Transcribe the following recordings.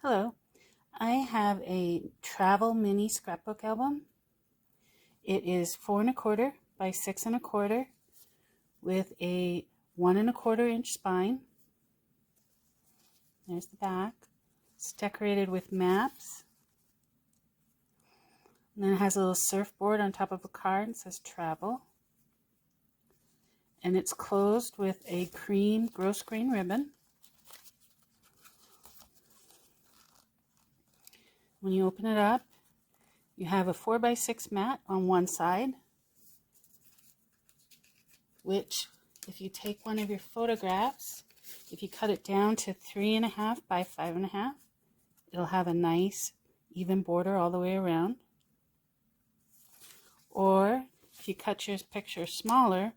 Hello, I have a travel mini scrapbook album. It is 4¼ by 6¼ with a 1¼ inch spine. There's the back. It's decorated with maps. And then it has a little surfboard on top of a card. It says travel. And it's closed with a cream gross grain ribbon. When you open it up, you have a 4x6 mat on one side, which if you take one of your photographs, if you cut it down to 3½ by 5½, it'll have a nice even border all the way around. Or if you cut your picture smaller,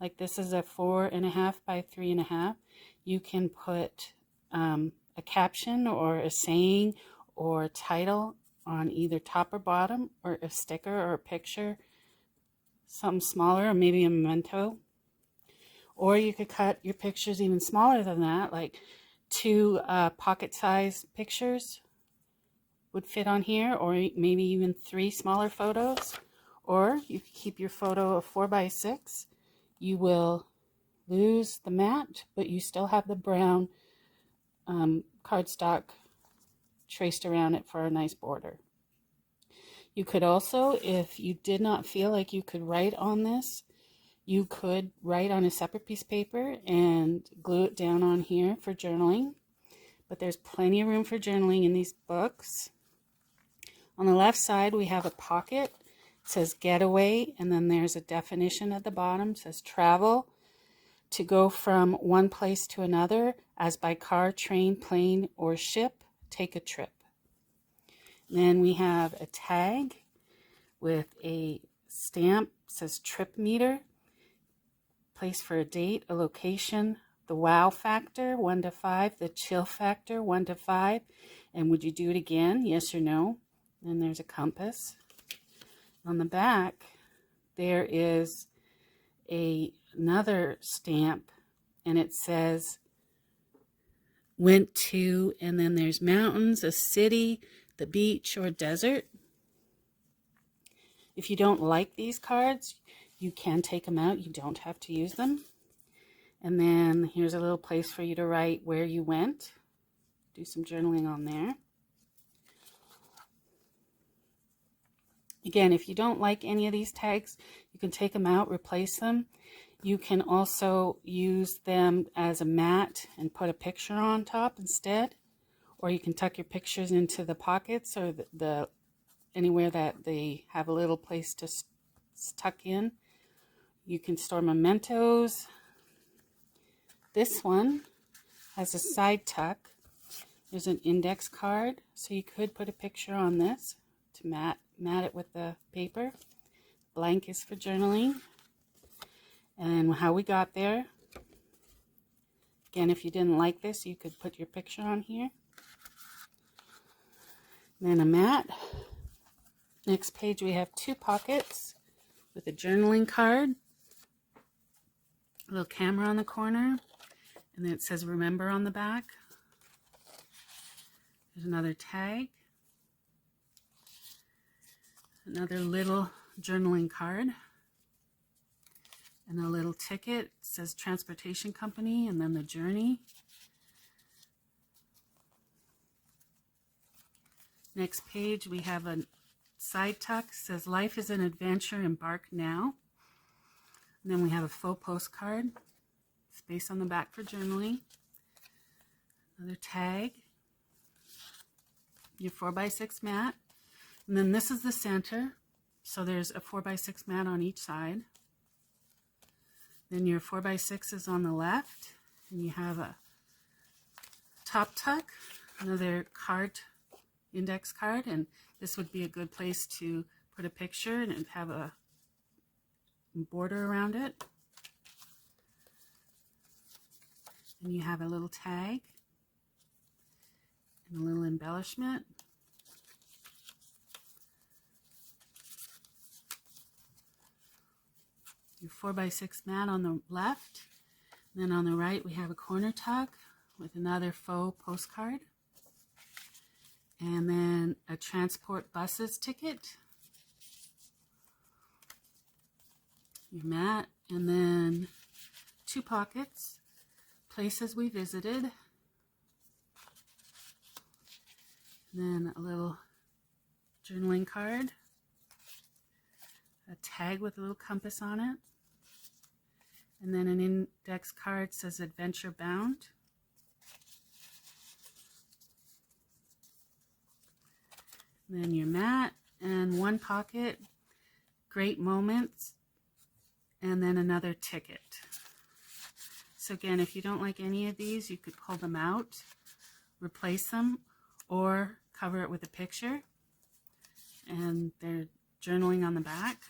like this is a 4½ by 3½, you can put a caption or a saying or a title on either top or bottom, or a sticker or a picture, something smaller, or maybe a memento. Or you could cut your pictures even smaller than that, like 2 pocket-sized pictures would fit on here, or maybe even 3 smaller photos. Or you could keep your photo of 4x6. You will lose the mat, but you still have the brown cardstock traced around it for a nice border. You could also, if you did not feel like you could write on this, you could write on a separate piece of paper and glue it down on here for journaling. But there's plenty of room for journaling in these books. On the left side, we have a pocket. It says getaway, and then there's a definition at the bottom. It says travel, to go from one place to another, as by car, train, plane, or ship, take a trip. And then we have a tag with a stamp. It says trip meter, place for a date, a location, the wow factor, 1 to 5, the chill factor, 1 to 5, and would you do it again, yes or no? And there's a compass. On the back, there is another stamp, and it says went to, and then there's mountains, a city, the beach, or desert. If you don't like these cards, you can take them out. You don't have to use them. And then here's a little place for you to write where you went. Do some journaling on there. Again, if you don't like any of these tags, you can take them out, replace them. You can also use them as a mat and put a picture on top instead. Or you can tuck your pictures into the pockets or the anywhere that they have a little place to tuck in. You can store mementos. This one has a side tuck. There's an index card, so you could put a picture on this to mat it with the paper. Blank is for journaling. And how we got there. Again, if you didn't like this, you could put your picture on here. Then a mat. Next page, we have 2 pockets with a journaling card, a little camera on the corner, and then it says remember on the back. There's another tag, another little journaling card, and a little ticket. It says transportation company, and then the journey. Next page, we have a side tuck. It says life is an adventure, embark now. And then we have a faux postcard, space on the back for journaling, another tag, your 4x6 mat, and then this is the center, so there's a 4x6 mat on each side. Then your 4x6 is on the left, and you have a top tuck, another card, index card, and this would be a good place to put a picture and have a border around it. And you have a little tag and a little embellishment. Your 4x6 mat on the left. And then on the right we have a corner tuck with another faux postcard. and then a transport buses ticket, your mat, and then 2 pockets, places we visited, and then a little journaling card, a tag with a little compass on it, and then an index card says Adventure Bound. And then your mat, and 1 pocket, Great Moments, and then another ticket. So again, if you don't like any of these, you could pull them out, replace them, or cover it with a picture. And they're journaling on the back.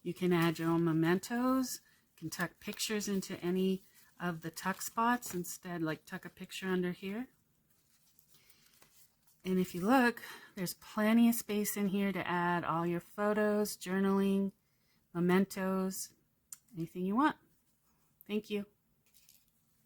You can add your own mementos. You can tuck pictures into any of the tuck spots instead, like tuck a picture under here. And if you look, there's plenty of space in here to add all your photos, journaling, mementos, anything you want. Thank you.